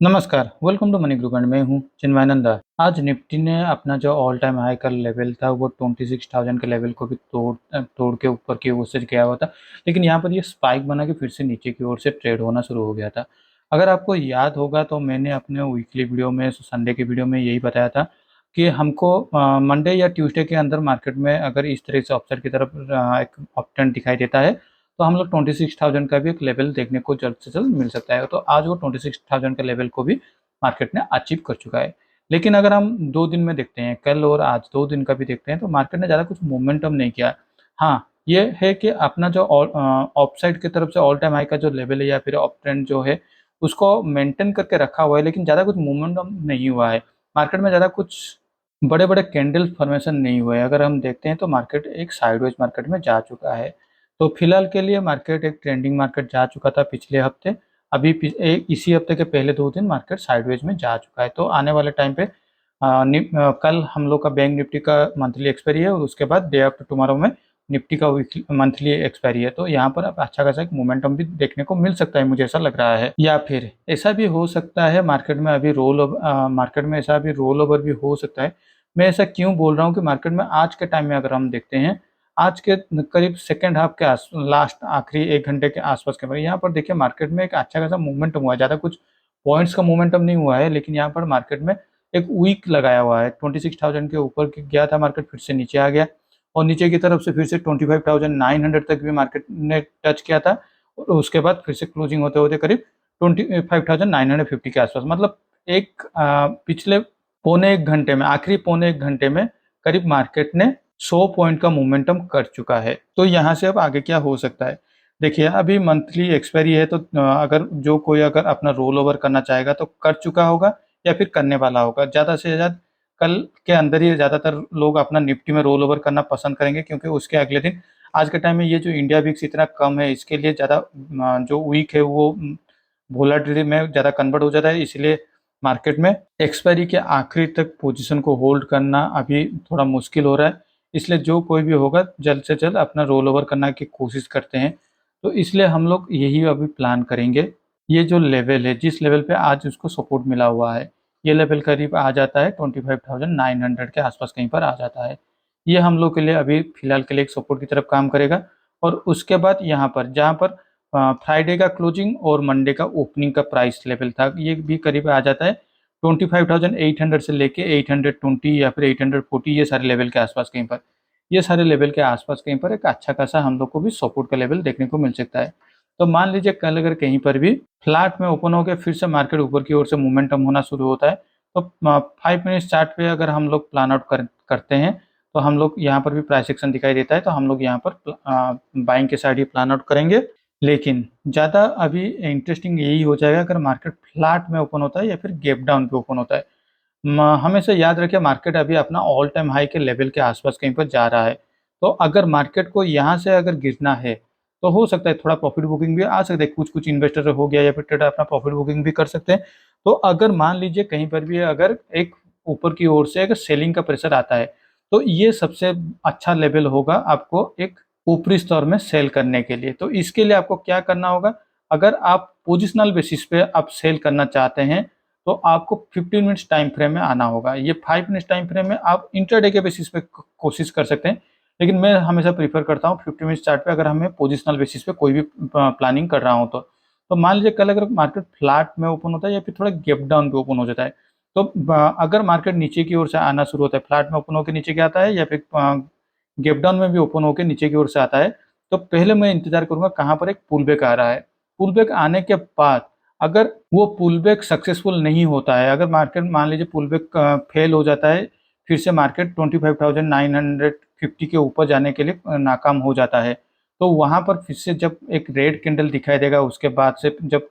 नमस्कार, welcome to money group and मैं हूँ चिन्मयानंदा। आज निफ्टी ने अपना जो ऑल टाइम हाई का लेवल था वो 26,000 के लेवल को भी तोड़ के ऊपर की ओर से गया हुआ था। लेकिन यहाँ पर ये स्पाइक बना के फिर से नीचे की ओर से ट्रेड होना शुरू हो गया था। अगर आपको याद होगा तो मैंने अपने वीकली वीडियो में संडे की वीडियो में यही बताया था कि हमको मंडे या ट्यूसडे के अंदर मार्केट में अगर इस तरह से अपसाइड की तरफ एक अपट्रेंड दिखाई देता है तो हम लोग 26,000 का भी एक लेवल देखने को जल्द से जल्द मिल सकता है। तो आज वो 26,000 का लेवल को भी मार्केट ने अचीव कर चुका है। लेकिन अगर हम 2 दिन में देखते हैं, कल और आज 2 दिन का भी देखते हैं तो मार्केट ने ज़्यादा कुछ मोमेंटम नहीं किया। हाँ, ये है कि अपना जो अपसाइड की तरफ से ऑल टाइम हाई का जो लेवल है या फिर अप ट्रेंड जो है उसको मेंटेन करके रखा हुआ है, लेकिन ज़्यादा कुछ मोमेंटम नहीं हुआ है। मार्केट में ज़्यादा कुछ बड़े-बड़े कैंडल फॉर्मेशन नहीं हुए हैं। अगर हम देखते हैं तो मार्केट एक साइडवेज मार्केट में जा चुका है। तो फिलहाल के लिए मार्केट एक ट्रेंडिंग मार्केट जा चुका था पिछले हफ्ते। अभी इसी हफ्ते के पहले 2 दिन मार्केट साइडवेज में जा चुका है। तो आने वाले टाइम पे कल हम लोग का बैंक निफ्टी का मंथली एक्सपायरी है और उसके बाद डे आफ्टर टुमारो में निफ्टी का वीकली मंथली एक्सपायरी है। तो यहाँ पर अब अच्छा खासा एक मोमेंटम भी देखने को मिल सकता है, मुझे ऐसा लग रहा है। या फिर ऐसा भी हो सकता है मार्केट में ऐसा भी रोल ओवर भी हो सकता है। मैं ऐसा क्यों बोल रहा हूँ कि मार्केट में आज के टाइम में अगर हम देखते हैं, आज के करीब सेकंड हाफ के लास्ट आखिरी 1 घंटे के आसपास के यहाँ पर देखिए मार्केट में एक अच्छा खासा मूवमेंटम हुआ है। ज़्यादा कुछ पॉइंट्स का मूवमेंटम नहीं हुआ है, लेकिन यहाँ पर मार्केट में एक वीक लगाया हुआ है। 26,000 के ऊपर गया था मार्केट, फिर से नीचे आ गया और नीचे की तरफ से फिर से 25,900 तक भी मार्केट ने टच किया था और उसके बाद फिर से क्लोजिंग होते-होते करीब 25,950 के आसपास, मतलब पिछले पौने 1 घंटे में, आखिरी पौने 1 घंटे में करीब मार्केट ने 100 पॉइंट का मोमेंटम कर चुका है। तो यहाँ से अब आगे क्या हो सकता है? देखिए, अभी मंथली एक्सपायरी है तो अगर जो कोई अगर अपना रोल ओवर करना चाहेगा तो कर चुका होगा या फिर करने वाला होगा। ज़्यादा से ज़्यादा कल के अंदर ही ज़्यादातर लोग अपना निफ्टी में रोल ओवर करना पसंद करेंगे, क्योंकि उसके अगले दिन आज के टाइम में ये जो इंडिया विक्स इतना कम है, इसके लिए ज़्यादा जो वीक है वो वोलेटिलिटी में ज़्यादा कन्वर्ट हो जाता है। इसलिए मार्केट में एक्सपायरी के आखिरी तक पोजीशन को होल्ड करना अभी थोड़ा मुश्किल हो रहा है। इसलिए जो कोई भी होगा जल्द से जल्द अपना रोल ओवर करने की कोशिश करते हैं। तो इसलिए हम लोग यही अभी प्लान करेंगे। ये जो लेवल है, जिस लेवल पे आज उसको सपोर्ट मिला हुआ है, ये लेवल करीब आ जाता है 25,900 के आसपास कहीं पर आ जाता है। ये हम लोग के लिए अभी फ़िलहाल के लिए एक सपोर्ट की तरफ काम करेगा और उसके बाद यहाँ पर जहाँ पर फ्राइडे का क्लोजिंग और मंडे का ओपनिंग का प्राइस लेवल था, ये भी करीब आ जाता है 25,800 से लेके 820 या फिर 840, ये सारे लेवल के आसपास कहीं पर। ये सारे लेवल के आसपास कहीं पर एक अच्छा खासा हम लोग को भी सपोर्ट का लेवल देखने को मिल सकता है। तो मान लीजिए कल अगर कहीं पर भी फ्लैट में ओपन हो के फिर से मार्केट ऊपर की ओर से मोमेंटम होना शुरू होता है, तो 5 मिनट्स चार्ट पे अगर हम लोग प्लान आउट करते हैं, तो हम लोग यहाँ पर भी प्राइस एक्शन दिखाई देता है, तो हम लोग यहाँ पर बाइंग के साइड ही प्लान आउट करेंगे। लेकिन ज़्यादा अभी इंटरेस्टिंग यही हो जाएगा अगर मार्केट फ्लैट में ओपन होता है या फिर गैप डाउन पे ओपन होता है। हमेशा याद रखें मार्केट अभी अपना ऑल टाइम हाई के लेवल के आसपास कहीं पर जा रहा है। तो अगर मार्केट को यहाँ से अगर गिरना है, तो हो सकता है थोड़ा प्रॉफिट बुकिंग भी आ सकता है। कुछ-कुछ इन्वेस्टर हो गया या फिर ट्रेडर अपना प्रॉफिट बुकिंग भी कर सकते हैं। तो अगर मान लीजिए कहीं पर भी अगर एक ऊपर की ओर से अगर सेलिंग का प्रेशर आता है, तो ये सबसे अच्छा लेवल होगा आपको एक ऊपरी स्तर में सेल करने के लिए। तो इसके लिए आपको क्या करना होगा, अगर आप पोजिशनल बेसिस पे आप सेल करना चाहते हैं, तो आपको 15 मिनट्स टाइम फ्रेम में आना होगा। ये 5 मिनट्स टाइम फ्रेम में आप इंट्राडे के बेसिस पे कोशिश कर सकते हैं, लेकिन मैं हमेशा प्रेफ़र करता हूँ 50 मिनट्स चार्ट पे, अगर हमें पोजिशनल बेसिस पे कोई भी प्लानिंग कर रहा हूँ तो। तो मान लीजिए कल अगर मार्केट फ्लैट में ओपन होता है या फिर थोड़ा गैप डाउन पे ओपन हो जाता है, तो अगर मार्केट नीचे की ओर से आना शुरू होता है, फ्लैट में ओपन होके नीचे के आता है या फिर गैप डाउन में भी ओपन होके नीचे की ओर से आता है, तो पहले मैं इंतज़ार करूँगा कहाँ पर एक पुल बैक आ रहा है। पुल बैक आने के बाद अगर वो पुल बैक सक्सेसफुल नहीं होता है, अगर मार्केट मान लीजिए पुल बैक फेल हो जाता है, फिर से मार्केट 25,950 के ऊपर जाने के लिए नाकाम हो जाता है, तो वहाँ पर फिर से जब एक रेड कैंडल दिखाई देगा उसके बाद से जब,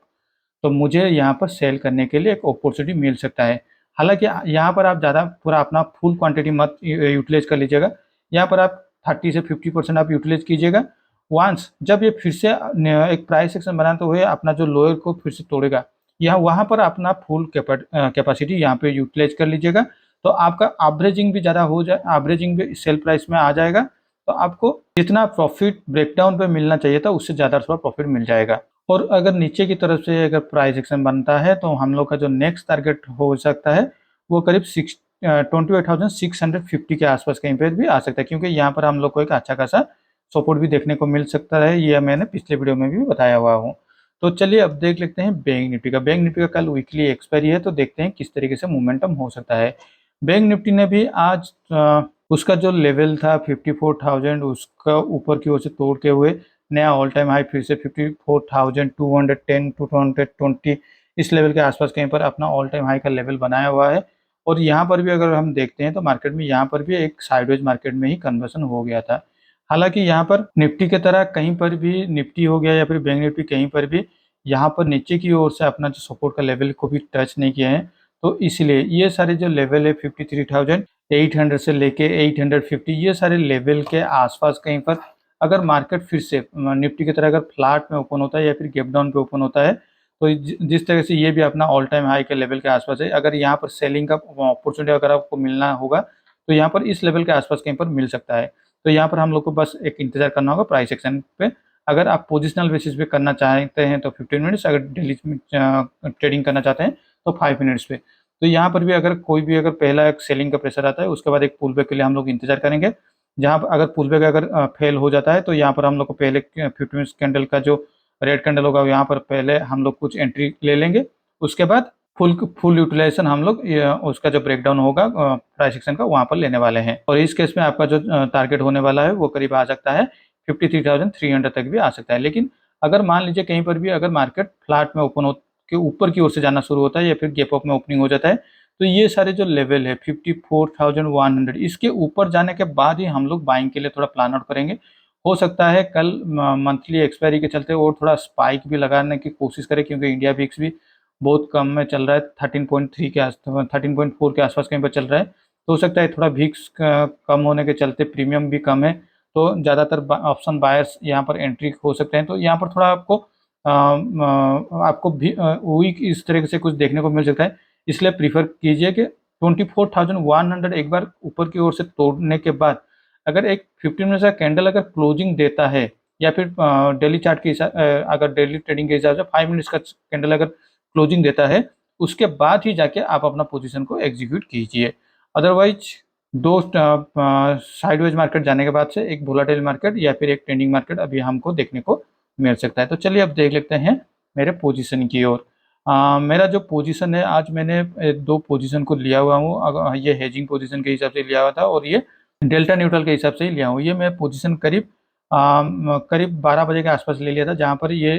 तो मुझे यहाँ पर सेल करने के लिए एक अपॉर्चुनिटी मिल सकता है। हालाँकि यहाँ पर आप ज़्यादा पूरा अपना फुल क्वांटिटी मत यूटिलाइज़ कर लीजिएगा। यहाँ पर आप 30 से 50% आप यूटिलाइज़ कीजिएगा। वन्स जब ये फिर से एक प्राइस एक्शन बनाते हुए अपना जो लोअर को फिर से तोड़ेगा, यहाँ वहाँ पर अपना फुल कैपेसिटी यहाँ पे यूटिलाइज़ कर लीजिएगा। तो आपका एवरेजिंग भी सेल प्राइस में आ जाएगा। तो आपको जितना प्रॉफ़िट ब्रेकडाउन पे मिलना चाहिए था, उससे ज़्यादा थोड़ा प्रॉफ़िट मिल जाएगा। और अगर नीचे की तरफ से अगर प्राइस एक्शन बनता है तो हम लोग का जो नेक्स्ट टारगेट हो सकता है वो करीब 28,650 के आसपास कहीं पर भी आ सकता है, क्योंकि यहाँ पर हम लोग को एक अच्छा खासा सपोर्ट भी देखने को मिल सकता है। ये मैंने पिछले वीडियो में भी बताया हुआ हूँ। तो चलिए अब देख लेते हैं बैंक निफ्टी का। बैंक निफ्टी का कल वीकली एक्सपायरी है, तो देखते हैं किस तरीके से मोमेंटम हो सकता है। बैंक निफ्टी ने भी आज उसका जो लेवल था 54,000 उसका ऊपर की ओर से तोड़ते हुए नया ऑल टाइम हाई फिर से 54,210 टू 220 इस लेवल के आसपास कहीं पर अपना ऑल टाइम हाई का लेवल बनाया हुआ है। और यहाँ पर भी अगर हम देखते हैं तो मार्केट में यहाँ पर भी एक साइडवेज मार्केट में ही कन्वर्सन हो गया था। हालांकि यहाँ पर निफ्टी की तरह कहीं पर भी निफ्टी हो गया या फिर बैंक निफ्टी कहीं पर भी यहाँ पर नीचे की ओर से अपना जो सपोर्ट का लेवल को भी टच नहीं किया है। तो इसलिए ये सारे जो लेवल है 53,800 से लेके 850 ये सारे लेवल के आसपास कहीं पर अगर मार्केट फिर से निफ्टी की तरह अगर फ्लैट में ओपन होता है या फिर गैप डाउन पे ओपन होता है तो जिस तरह से ये भी अपना ऑल टाइम हाई के लेवल के आसपास है, अगर यहाँ पर सेलिंग का अपॉर्चुनिटी अगर आपको मिलना होगा तो यहाँ पर इस लेवल के आसपास कहीं पर मिल सकता है। तो यहाँ पर हम लोग को बस एक इंतजार करना होगा प्राइस एक्शन पे। अगर आप पोजिशनल बेसिस पे करना चाहते हैं तो 15 मिनट्स, अगर डेली ट्रेडिंग करना चाहते हैं तो 5 मिनट्स पे। तो यहाँ पर भी अगर कोई भी अगर पहला एक सेलिंग का प्रेशर आता है उसके बाद एक पुल बैक के लिए हम लोग इंतजार करेंगे। जहाँ पर अगर पुल बैक अगर फेल हो जाता है तो यहाँ पर हम लोग को पहले 15 मिनट्स कैंडल का जो रेड कैंडल होगा यहाँ पर पहले हम लोग कुछ एंट्री ले लेंगे। उसके बाद फुल यूटिलाइजेशन हम लोग उसका जो ब्रेकडाउन होगा प्राइस एक्शन का वहाँ पर लेने वाले हैं। और इस केस में आपका जो टारगेट होने वाला है वो करीब आ सकता है 53,300 तक भी आ सकता है। लेकिन अगर मान लीजिए कहीं पर भी अगर मार्केट फ्लैट में ओपन हो के ऊपर की ओर से जाना शुरू होता है या फिर गैप अप में ओपनिंग हो जाता है तो ये सारे जो लेवल है 54,100 इसके ऊपर जाने के बाद ही हम लोग बाइंग के लिए थोड़ा प्लान आउट करेंगे। हो सकता है कल मंथली एक्सपायरी के चलते और थोड़ा स्पाइक भी लगाने की कोशिश करें, क्योंकि इंडिया विक्स भी बहुत कम में चल रहा है, 13.3 के 13.4 के आसपास कहीं पर चल रहा है। तो हो सकता है थोड़ा विक्स कम होने के चलते प्रीमियम भी कम है, तो ज़्यादातर ऑप्शन बायर्स यहाँ पर एंट्री हो सकते हैं। तो यहाँ पर थोड़ा आपको भी वीक इस तरह से कुछ देखने को मिल सकता है। इसलिए प्रीफर कीजिए कि 24,100 एक बार ऊपर की ओर से तोड़ने के बाद अगर एक 15 मिनट का कैंडल अगर क्लोजिंग देता है या फिर डेली चार्ट के हिसाब अगर डेली ट्रेडिंग के हिसाब से 5 मिनट्स का कैंडल अगर क्लोजिंग देता है उसके बाद ही जाके आप अपना पोजीशन को एग्जीक्यूट कीजिए। अदरवाइज दो साइडवेज मार्केट जाने के बाद से एक वोलेटाइल मार्केट या फिर एक ट्रेंडिंग मार्केट अभी हमको देखने को मिल सकता है। तो चलिए अब देख लेते हैं मेरे पोजीशन की ओर। मेरा जो पोजीशन है आज मैंने दो पोजीशन को लिया हुआ हूँ। ये हेजिंग पोजीशन के हिसाब से लिया हुआ था और ये डेल्टा न्यूट्रल के हिसाब से ही लिया हूँ। ये मैं पोजीशन करीब 12 बजे के आसपास ले लिया था, जहाँ पर ये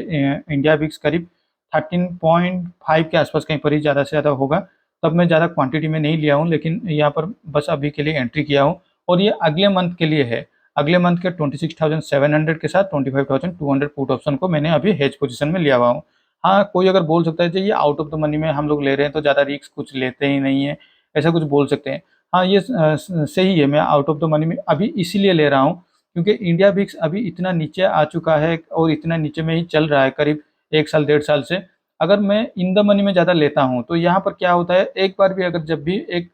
इंडिया विक्स करीब 13.5 के आसपास कहीं पर ही ज़्यादा से ज़्यादा होगा। तब मैं ज़्यादा क्वांटिटी में नहीं लिया हूँ, लेकिन यहाँ पर बस अभी के लिए एंट्री किया हूँ और ये अगले मंथ के लिए है। अगले मंथ के 26,700 के साथ 25,200 पुट ऑप्शन को मैंने अभी हेज पोजीशन में लिया हुआ हूँ। हाँ, कोई अगर बोल सकता है कि ये आउट ऑफ द मनी में हम लोग ले रहे हैं तो ज़्यादा रिस्क कुछ लेते ही नहीं है, ऐसा कुछ बोल सकते हैं। हाँ, ये सही है, मैं आउट ऑफ द मनी में अभी इसीलिए ले रहा हूँ क्योंकि इंडिया विक्स अभी इतना नीचे आ चुका है और इतना नीचे में ही चल रहा है करीब 1 साल 1.5 साल से। अगर मैं इन द मनी में ज़्यादा लेता हूँ तो यहाँ पर क्या होता है, एक बार भी अगर जब भी एक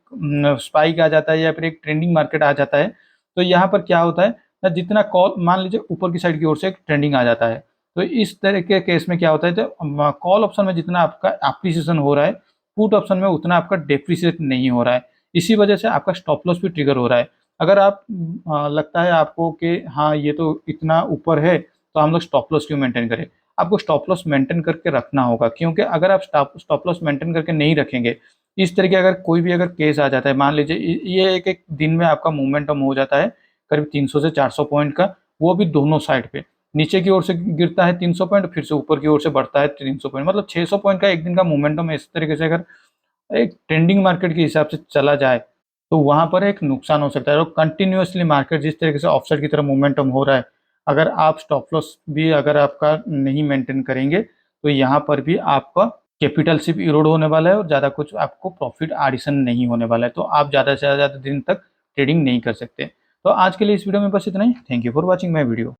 स्पाइक आ जाता है या फिर एक ट्रेंडिंग मार्केट आ जाता है तो यहाँ पर क्या होता है ना, जितना कॉल मान लीजिए ऊपर की साइड की ओर से एक ट्रेंडिंग आ जाता है तो इस तरह के केस में क्या होता है, तो कॉल ऑप्शन में जितना आपका एप्रिसिएशन हो रहा है पुट ऑप्शन में उतना आपका डेप्रिसिएट नहीं हो रहा है। इसी वजह से आपका स्टॉप लॉस भी ट्रिगर हो रहा है। अगर आप लगता है आपको कि हाँ ये तो इतना ऊपर है तो हम लोग स्टॉप लॉस क्यों मेंटेन करें, आपको स्टॉप लॉस मेंटेन करके रखना होगा। क्योंकि अगर आप स्टॉप लॉस मेंटेन करके नहीं रखेंगे, इस तरीके अगर कोई भी अगर केस आ जाता है, मान लीजिए ये एक एक दिन में आपका मोमेंटम हो जाता है करीब 300 से 400 पॉइंट का, वो भी दोनों साइड पे नीचे की ओर से गिरता है 300 पॉइंट फिर से ऊपर की ओर से बढ़ता है 300 पॉइंट, मतलब 600 पॉइंट का एक दिन का मोमेंटम इस तरीके से अगर एक ट्रेंडिंग मार्केट के हिसाब से चला जाए तो वहां पर एक नुकसान हो सकता है। और कंटिन्यूअसली मार्केट जिस तरीके से ऑफसेट की तरफ मोमेंटम हो रहा है, अगर आप स्टॉप लॉस भी अगर आपका नहीं मेंटेन करेंगे तो यहाँ पर भी आपका कैपिटल सिर्फ इरोड होने वाला है और ज़्यादा कुछ आपको प्रॉफिट एडिशन नहीं होने वाला है। तो आप ज़्यादा से ज़्यादा दिन तक ट्रेडिंग नहीं कर सकते। तो आज के लिए इस वीडियो में बस इतना ही। Thank you for watching my video.